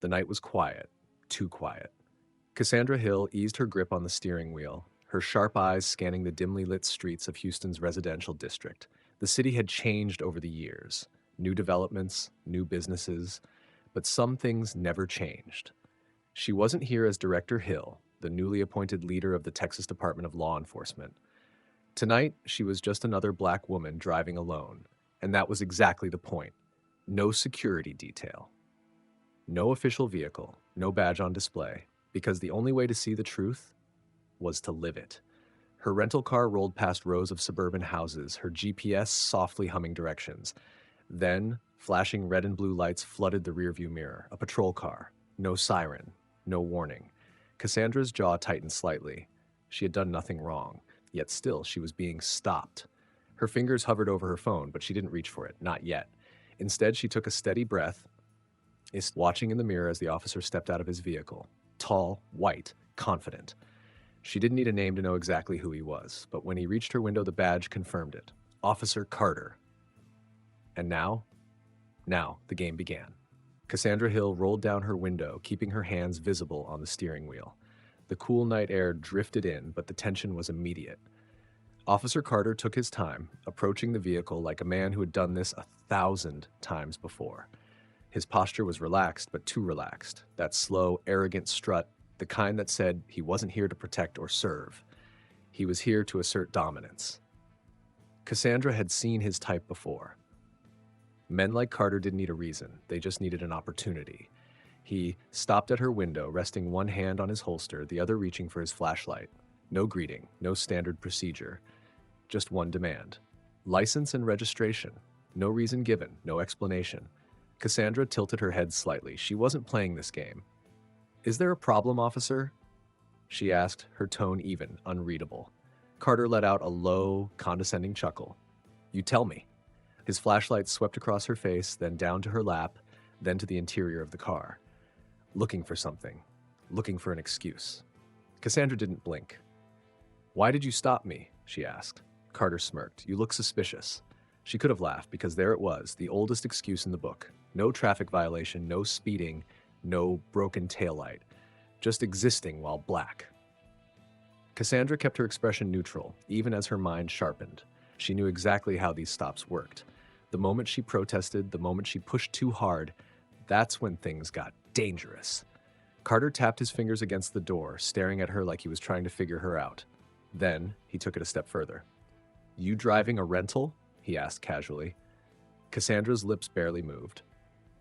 The night was quiet, too quiet. Cassandra Hill eased her grip on the steering wheel, her sharp eyes scanning the dimly lit streets of Houston's residential district. The city had changed over the years. New developments, new businesses, but some things never changed. She wasn't here as Director Hill, the newly appointed leader of the Texas Department of Law Enforcement. Tonight, she was just another black woman driving alone, and that was exactly the point. No security detail. No official vehicle, no badge on display, because the only way to see the truth was to live it. Her rental car rolled past rows of suburban houses, her GPS softly humming directions. Then, flashing red and blue lights flooded the rearview mirror. A patrol car. No siren. No warning. Cassandra's jaw tightened slightly. She had done nothing wrong, yet still she was being stopped. Her fingers hovered over her phone, but she didn't reach for it, not yet. Instead, she took a steady breath, watching in the mirror as the officer stepped out of his vehicle. Tall, white, confident. She didn't need a name to know exactly who he was, but when he reached her window, the badge confirmed it. Officer Carter. And now the game began. Cassandra Hill rolled down her window, keeping her hands visible on the steering wheel. The cool night air drifted in, but the tension was immediate. Officer Carter took his time, approaching the vehicle like a man who had done this 1,000 times before. His posture was relaxed, but too relaxed. That slow, arrogant strut, the kind that said he wasn't here to protect or serve. He was here to assert dominance. Cassandra had seen his type before. Men like Carter didn't need a reason, they just needed an opportunity. He stopped at her window, resting one hand on his holster, the other reaching for his flashlight. No greeting, no standard procedure. Just one demand. License and registration. No reason given, no explanation. Cassandra tilted her head slightly. She wasn't playing this game. "Is there a problem, officer?" she asked, her tone even, unreadable. Carter let out a low, condescending chuckle. "You tell me." His flashlight swept across her face, then down to her lap, then to the interior of the car. Looking for something. Looking for an excuse. Cassandra didn't blink. "Why did you stop me?" she asked. Carter smirked. "You look suspicious." She could have laughed, because there it was, the oldest excuse in the book. No traffic violation, no speeding, no broken taillight. Just existing while black. Cassandra kept her expression neutral, even as her mind sharpened. She knew exactly how these stops worked. The moment she protested, the moment she pushed too hard, that's when things got dangerous. Carter tapped his fingers against the door, staring at her like he was trying to figure her out. Then, he took it a step further. "You driving a rental?" he asked casually. Cassandra's lips barely moved.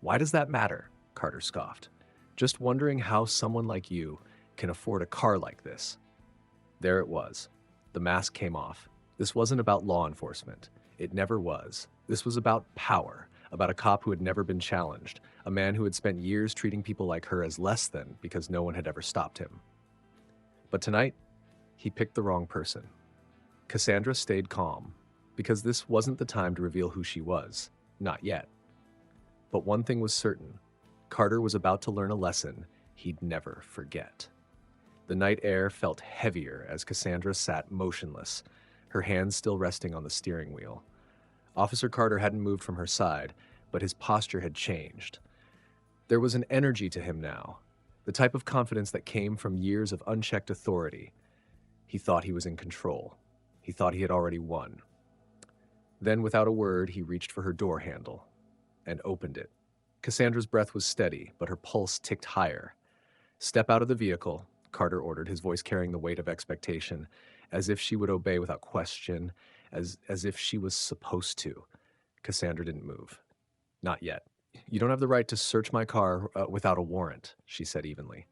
"Why does that matter?" Carter scoffed. "Just wondering how someone like you can afford a car like this." There it was. The mask came off. This wasn't about law enforcement. It never was. This was about power, about a cop who had never been challenged, a man who had spent years treating people like her as less than because no one had ever stopped him. But tonight, he picked the wrong person. Cassandra stayed calm, because this wasn't the time to reveal who she was. Not yet. But one thing was certain. Carter was about to learn a lesson he'd never forget. The night air felt heavier as Cassandra sat motionless, her hands still resting on the steering wheel. Officer Carter hadn't moved from her side, but his posture had changed. There was an energy to him now, the type of confidence that came from years of unchecked authority. He thought he was in control. He thought he had already won. Then, without a word, he reached for her door handle and opened it. Cassandra's breath was steady, but her pulse ticked higher. "Step out of the vehicle," Carter ordered, his voice carrying the weight of expectation, as if she would obey without question, as if she was supposed to. Cassandra didn't move. "Not yet. You don't have the right to search my car without a warrant," she said evenly.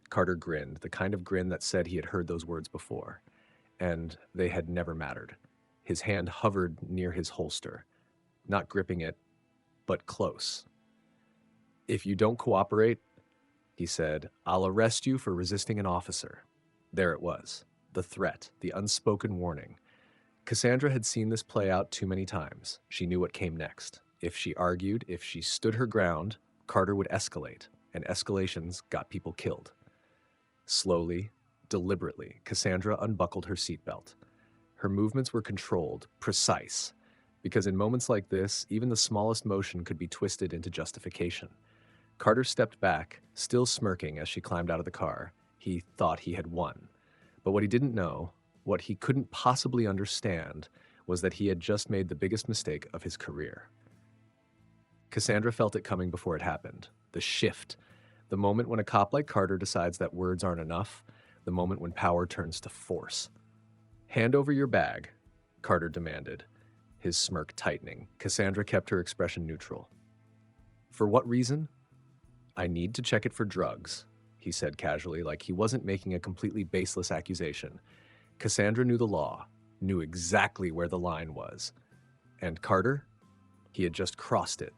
Carter grinned, the kind of grin that said he had heard those words before, and they had never mattered. His hand hovered near his holster, not gripping it, but close. "If you don't cooperate," he said, "I'll arrest you for resisting an officer." There it was, the threat, the unspoken warning. Cassandra had seen this play out too many times. She knew what came next. If she argued, if she stood her ground, Carter would escalate, and escalations got people killed. Slowly, deliberately, Cassandra unbuckled her seatbelt. Her movements were controlled, precise, because in moments like this, even the smallest motion could be twisted into justification. Carter stepped back, still smirking as she climbed out of the car. He thought he had won. But what he didn't know, what he couldn't possibly understand, was that he had just made the biggest mistake of his career. Cassandra felt it coming before it happened. The shift. The moment when a cop like Carter decides that words aren't enough. The moment when power turns to force. "Hand over your bag," Carter demanded, his smirk tightening. Cassandra kept her expression neutral. "For what reason?" "I need to check it for drugs," he said casually, like he wasn't making a completely baseless accusation. Cassandra knew the law, knew exactly where the line was. And Carter? He had just crossed it.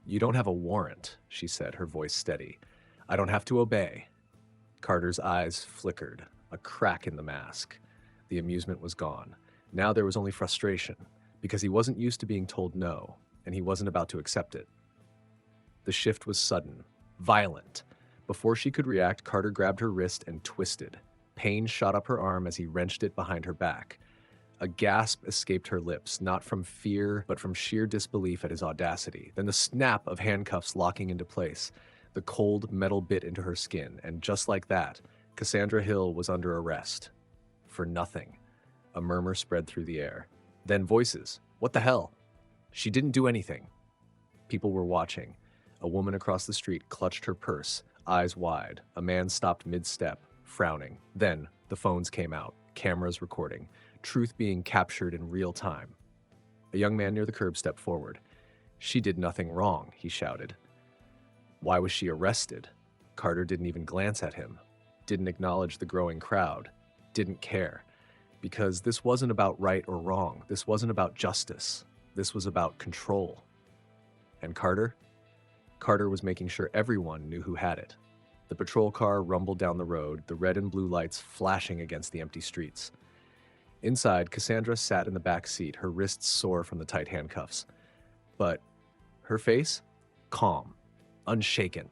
"You don't have a warrant," she said, her voice steady. "I don't have to obey." Carter's eyes flickered, a crack in the mask. The amusement was gone. Now there was only frustration, because he wasn't used to being told no, and he wasn't about to accept it. The shift was sudden, violent. Before she could react, Carter grabbed her wrist and twisted. Pain shot up her arm as he wrenched it behind her back. A gasp escaped her lips, not from fear, but from sheer disbelief at his audacity. Then the snap of handcuffs locking into place. The cold metal bit into her skin, and just like that, Cassandra Hill was under arrest. For nothing. A murmur spread through the air. Then voices. "What the hell?" "She didn't do anything." People were watching. A woman across the street clutched her purse, eyes wide. A man stopped mid-step, frowning. Then the phones came out, cameras recording, truth being captured in real time. A young man near the curb stepped forward. "She did nothing wrong," he shouted. Why was she arrested? Carter didn't even glance at him, didn't acknowledge the growing crowd, didn't care. Because this wasn't about right or wrong. This wasn't about justice. This was about control. And Carter? Carter was making sure everyone knew who had it. The patrol car rumbled down the road, the red and blue lights flashing against the empty streets. Inside, Cassandra sat in the back seat, her wrists sore from the tight handcuffs. But her face? Calm, unshaken.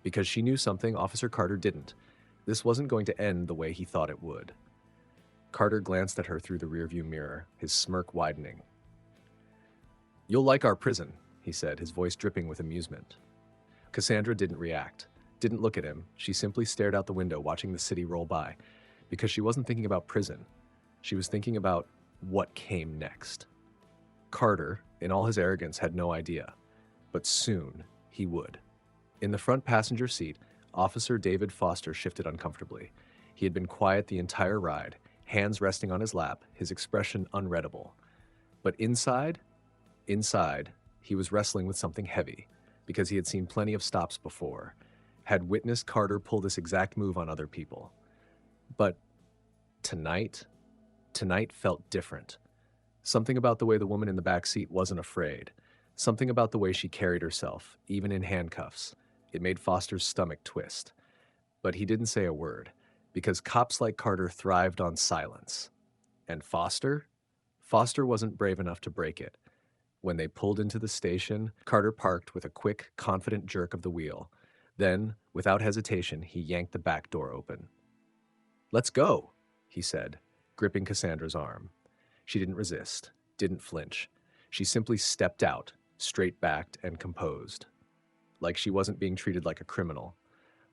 Because she knew something Officer Carter didn't. This wasn't going to end the way he thought it would. Carter glanced at her through the rearview mirror, his smirk widening. "You'll like our prison," he said, his voice dripping with amusement. Cassandra didn't react, didn't look at him. She simply stared out the window, watching the city roll by. Because she wasn't thinking about prison. She was thinking about what came next. Carter, in all his arrogance, had no idea. But soon, he would. In the front passenger seat, Officer David Foster shifted uncomfortably. He had been quiet the entire ride, hands resting on his lap, his expression unreadable. But inside, he was wrestling with something heavy, because he had seen plenty of stops before, had witnessed Carter pull this exact move on other people. But tonight felt different. Something about the way the woman in the back seat wasn't afraid. Something about the way she carried herself, even in handcuffs. It made Foster's stomach twist. But he didn't say a word, because cops like Carter thrived on silence. And Foster? Foster wasn't brave enough to break it. When they pulled into the station, Carter parked with a quick, confident jerk of the wheel. Then, without hesitation, he yanked the back door open. "Let's go," he said, gripping Cassandra's arm. She didn't resist, didn't flinch. She simply stepped out, straight-backed and composed. Like she wasn't being treated like a criminal.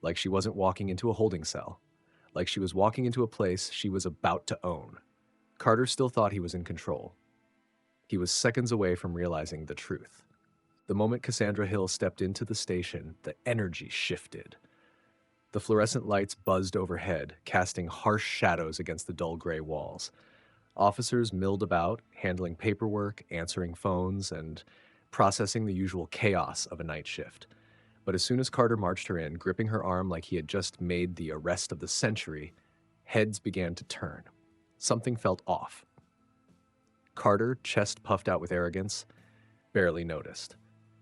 Like she wasn't walking into a holding cell. Like she was walking into a place she was about to own. Carter still thought he was in control. He was seconds away from realizing the truth. The moment Cassandra Hill stepped into the station, the energy shifted. The fluorescent lights buzzed overhead, casting harsh shadows against the dull gray walls. Officers milled about, handling paperwork, answering phones, and processing the usual chaos of a night shift. But as soon as Carter marched her in, gripping her arm like he had just made the arrest of the century, heads began to turn. Something felt off. Carter, chest puffed out with arrogance, barely noticed.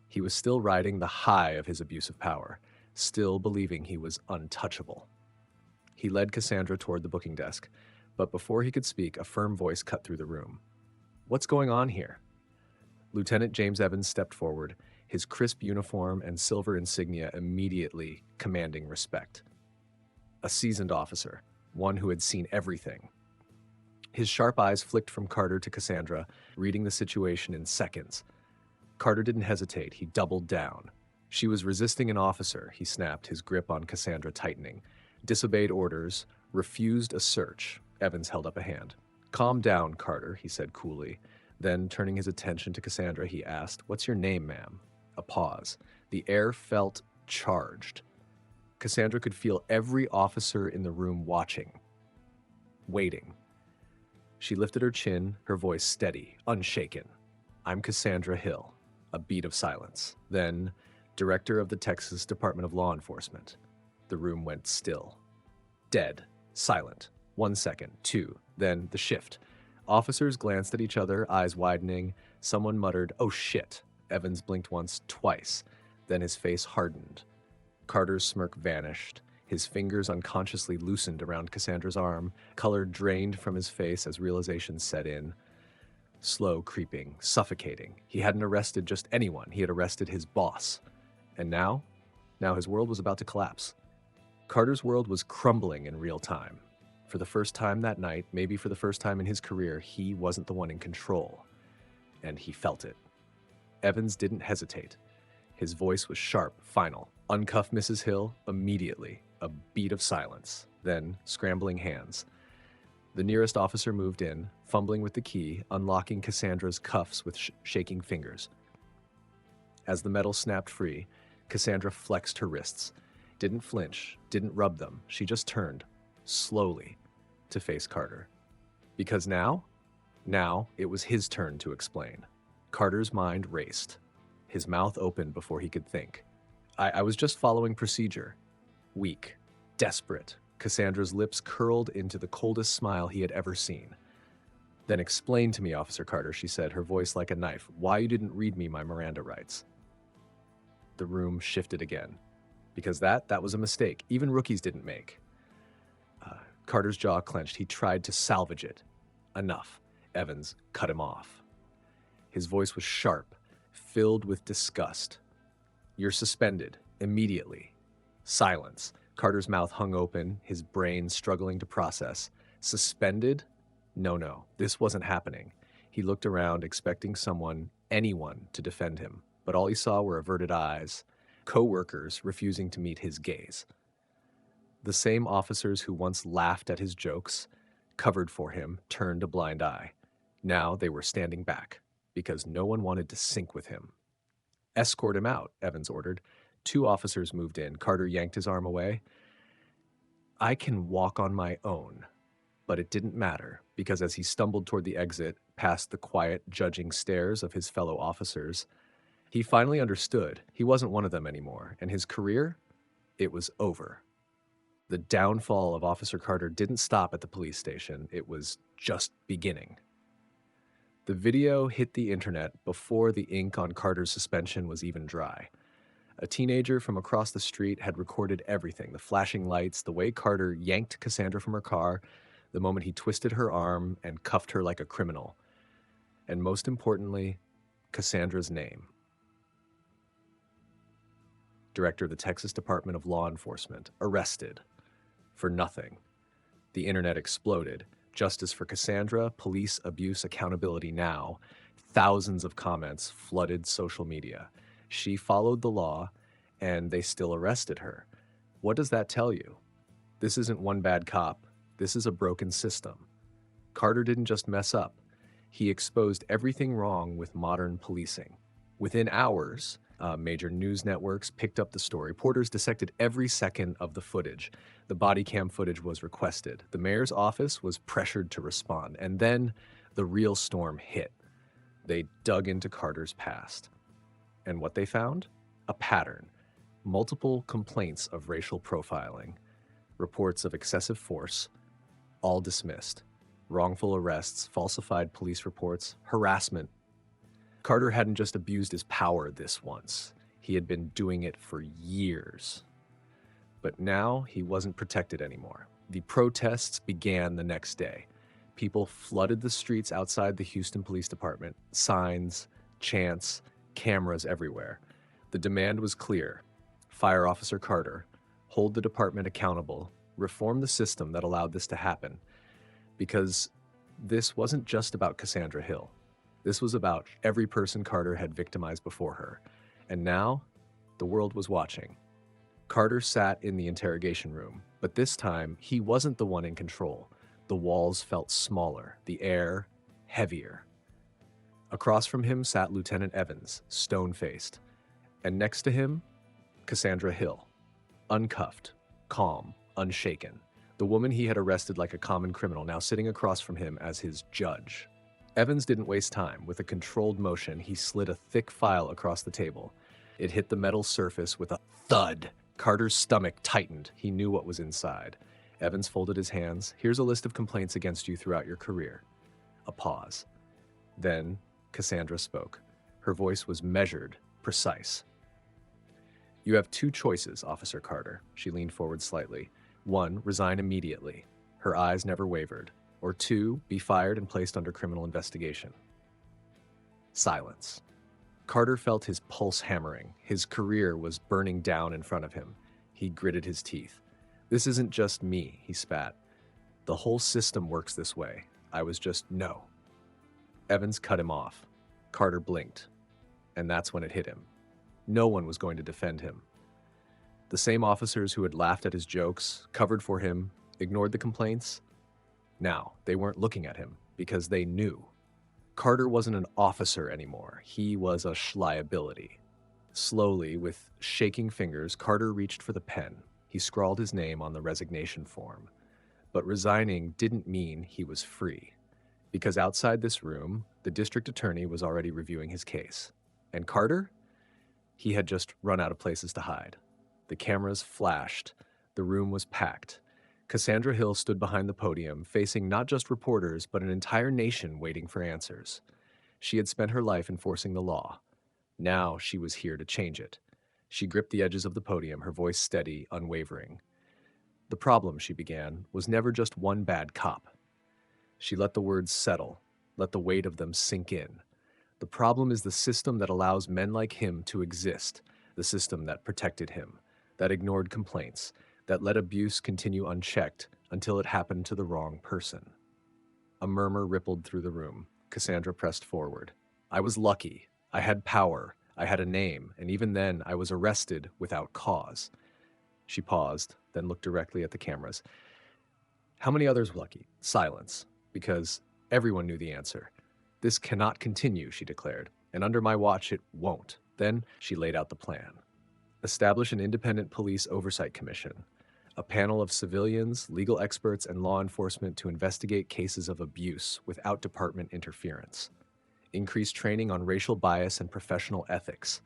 He was still riding the high of his abuse of power, still believing he was untouchable. He led Cassandra toward the booking desk, but before he could speak, a firm voice cut through the room. "What's going on here?" Lieutenant James Evans stepped forward, his crisp uniform and silver insignia immediately commanding respect. A seasoned officer, one who had seen everything. His sharp eyes flicked from Carter to Cassandra, reading the situation in seconds. Carter didn't hesitate, he doubled down. She was resisting an officer, he snapped, his grip on Cassandra tightening. Disobeyed orders, refused a search. Evans held up a hand. Calm down, Carter, he said coolly. Then, turning his attention to Cassandra, he asked, What's your name, ma'am? A pause. The air felt charged. Cassandra could feel every officer in the room watching, waiting. She lifted her chin, her voice steady, unshaken. I'm Cassandra Hill. A beat of silence. Then, Director of the Texas Department of Law Enforcement. The room went still. Dead. Silent. 1 second. 2. Then the shift. Officers glanced at each other, eyes widening. Someone muttered, "Oh shit." Evans blinked once, twice. Then his face hardened. Carter's smirk vanished. His fingers unconsciously loosened around Cassandra's arm. Color drained from his face as realization set in. Slow creeping, suffocating. He hadn't arrested just anyone. He had arrested his boss. And now his world was about to collapse. Carter's world was crumbling in real time. For the first time that night, maybe for the first time in his career, he wasn't the one in control. And he felt it. Evans didn't hesitate. His voice was sharp, final. Uncuff Mrs. Hill immediately. A beat of silence. Then scrambling hands. The nearest officer moved in, fumbling with the key, unlocking Cassandra's cuffs with shaking fingers. As the metal snapped free, Cassandra flexed her wrists. Didn't flinch, didn't rub them. She just turned, slowly, to face Carter. Because now it was his turn to explain. Carter's mind raced. His mouth opened before he could think. I was just following procedure. Weak, desperate. Cassandra's lips curled into the coldest smile he had ever seen. Then explain to me, Officer Carter, she said, her voice like a knife, why you didn't read me my Miranda rights. The room shifted again. Because that was a mistake even rookies didn't make. Carter's jaw clenched. He tried to salvage it. Enough. Evans cut him off. His voice was sharp, filled with disgust. You're suspended, immediately. Silence. Carter's mouth hung open, his brain struggling to process. Suspended? No, this wasn't happening. He looked around, expecting someone, anyone, to defend him. But all he saw were averted eyes, co-workers refusing to meet his gaze. The same officers who once laughed at his jokes, covered for him, turned a blind eye. Now they were standing back, because no one wanted to sync with him. Escort him out, Evans ordered. 2 officers moved in. Carter yanked his arm away. I can walk on my own. But it didn't matter, because as he stumbled toward the exit, past the quiet, judging stares of his fellow officers, he finally understood he wasn't one of them anymore, and his career, it was over. The downfall of Officer Carter didn't stop at the police station. It was just beginning. The video hit the internet before the ink on Carter's suspension was even dry. A teenager from across the street had recorded everything, the flashing lights, the way Carter yanked Cassandra from her car, the moment he twisted her arm and cuffed her like a criminal. And most importantly, Cassandra's name. Director of the Texas Department of Law Enforcement, arrested. For nothing. The internet exploded. Justice for Cassandra, police abuse accountability now. Thousands of comments flooded social media. She followed the law, and they still arrested her. What does that tell you? This isn't one bad cop. This is a broken system. Carter didn't just mess up. He exposed everything wrong with modern policing. Within hours, major news networks picked up the story. Reporters dissected every second of the footage. The body cam footage was requested. The mayor's office was pressured to respond. And then the real storm hit. They dug into Carter's past. And what they found? A pattern. Multiple complaints of racial profiling. Reports of excessive force. All dismissed. Wrongful arrests, falsified police reports, harassment. Carter hadn't just abused his power this once. He had been doing it for years. But now he wasn't protected anymore. The protests began the next day. People flooded the streets outside the Houston Police Department. Signs, chants, cameras everywhere. The demand was clear. Fire Officer Carter, hold the department accountable, reform the system that allowed this to happen. Because this wasn't just about Cassandra Hill. This was about every person Carter had victimized before her. And now The world was watching. Carter sat in the interrogation room, but this time he wasn't the one in control. The walls felt smaller, the air heavier. Across from him sat Lieutenant Evans, stone-faced, and next to him, Cassandra Hill, uncuffed, calm, unshaken. The woman he had arrested like a common criminal, now sitting across from him as his judge. Evans didn't waste time. With a controlled motion, he slid a thick file across the table. It hit the metal surface with a thud. Carter's stomach tightened. He knew what was inside. Evans folded his hands. Here's a list of complaints against you throughout your career. A pause. Then Cassandra spoke. Her voice was measured, precise. You have two choices, Officer Carter. She leaned forward slightly. One, resign immediately. Her eyes never wavered. Or two, be fired and placed under criminal investigation. Silence. Carter felt his pulse hammering. His career was burning down in front of him. He gritted his teeth. This isn't just me, he spat. The whole system works this way. I was just no. Evans cut him off. Carter blinked. And that's when it hit him. No one was going to defend him. The same officers who had laughed at his jokes, covered for him, ignored the complaints. Now, they weren't looking at him because they knew. Carter wasn't an officer anymore. He was a liability. Slowly, with shaking fingers, Carter reached for the pen. He scrawled his name on the resignation form. But resigning didn't mean he was free. Because outside this room, the district attorney was already reviewing his case. And Carter? He had just run out of places to hide. The cameras flashed. The room was packed. Cassandra Hill stood behind the podium, facing not just reporters, but an entire nation waiting for answers. She had spent her life enforcing the law. Now she was here to change it. She gripped the edges of the podium, her voice steady, unwavering. The problem, she began, was never just one bad cop. She let the words settle, let the weight of them sink in. The problem is the system that allows men like him to exist, the system that protected him, that ignored complaints, that let abuse continue unchecked until it happened to the wrong person. A murmur rippled through the room. Cassandra pressed forward. I was lucky. I had power. I had a name, and even then I was arrested without cause. She paused, then looked directly at the cameras. How many others were lucky? Silence, because everyone knew the answer. This cannot continue, she declared, and under my watch it won't. Then she laid out the plan. Establish an independent police oversight commission, a panel of civilians, legal experts, and law enforcement to investigate cases of abuse without department interference. Increase training on racial bias and professional ethics.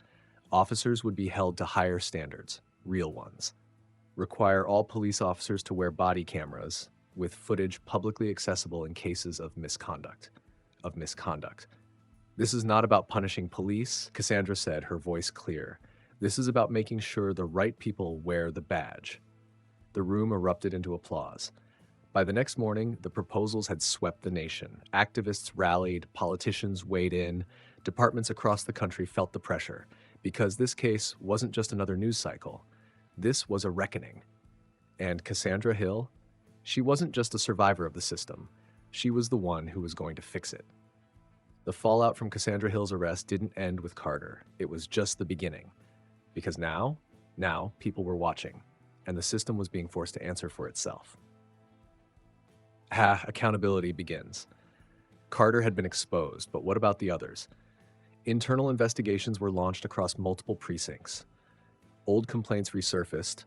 Officers would be held to higher standards, real ones. Require all police officers to wear body cameras with footage publicly accessible in cases of misconduct. This is not about punishing police, Cassandra said, her voice clear. This is about making sure the right people wear the badge. The room erupted into applause. By the next morning, the proposals had swept the nation. Activists rallied, politicians weighed in, departments across the country felt the pressure, because this case wasn't just another news cycle. This was a reckoning. And Cassandra Hill, she wasn't just a survivor of the system. She was the one who was going to fix it. The fallout from Cassandra Hill's arrest didn't end with Carter. It was just the beginning. Because now people were watching, and the system was being forced to answer for itself. Accountability begins. Carter had been exposed, but what about the others? Internal investigations were launched across multiple precincts. Old complaints resurfaced.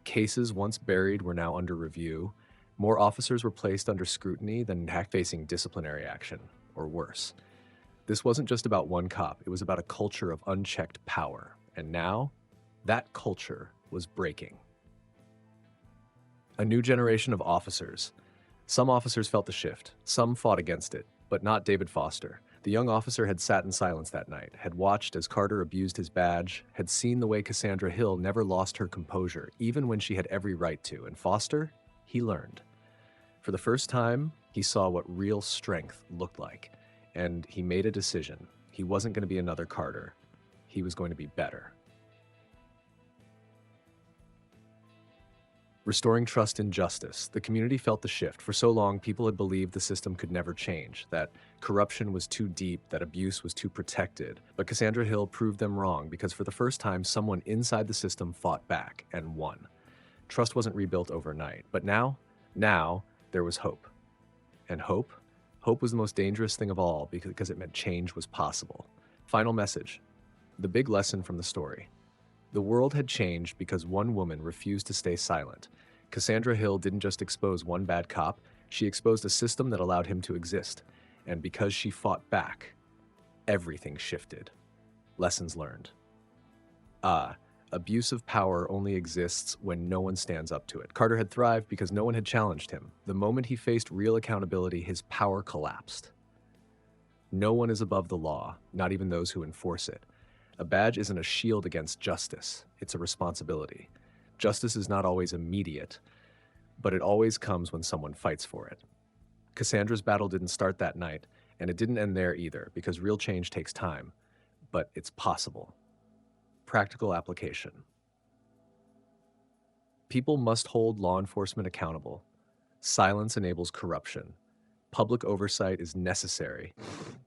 Cases once buried were now under review. More officers were placed under scrutiny than facing disciplinary action, or worse. This wasn't just about one cop. It was about a culture of unchecked power. And now, that culture was breaking. A new generation of officers. Some officers felt the shift. Some fought against it, but not David Foster. The young officer had sat in silence that night, had watched as Carter abused his badge, had seen the way Cassandra Hill never lost her composure, even when she had every right to. And Foster, he learned. For the first time, he saw what real strength looked like, and he made a decision. He wasn't going to be another Carter. He was going to be better. Restoring trust in justice. The community felt the shift. For so long, people had believed the system could never change, that corruption was too deep, that abuse was too protected. But Cassandra Hill proved them wrong because for the first time, someone inside the system fought back and won. Trust wasn't rebuilt overnight, but now there was hope. And hope was the most dangerous thing of all because it meant change was possible. Final message. The big lesson from the story. The world had changed because one woman refused to stay silent. Cassandra Hill didn't just expose one bad cop, she exposed a system that allowed him to exist. And because she fought back, everything shifted. Lessons learned. Abuse of power only exists when no one stands up to it. Carter had thrived because no one had challenged him. The moment he faced real accountability, his power collapsed. No one is above the law, not even those who enforce it. A badge isn't a shield against justice, it's a responsibility. Justice is not always immediate, but it always comes when someone fights for it. Cassandra's battle didn't start that night, and it didn't end there either, because real change takes time, but it's possible. Practical application. People must hold law enforcement accountable. Silence enables corruption. Public oversight is necessary.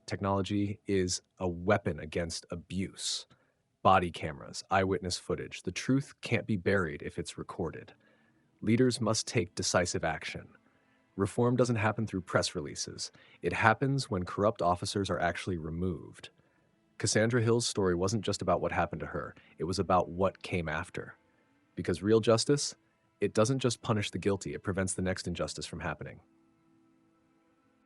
Technology is a weapon against abuse. Body cameras, eyewitness footage. The truth can't be buried if it's recorded. Leaders must take decisive action. Reform doesn't happen through press releases. It happens when corrupt officers are actually removed. Cassandra Hill's story wasn't just about what happened to her. It was about what came after. Because real justice, it doesn't just punish the guilty, it prevents the next injustice from happening.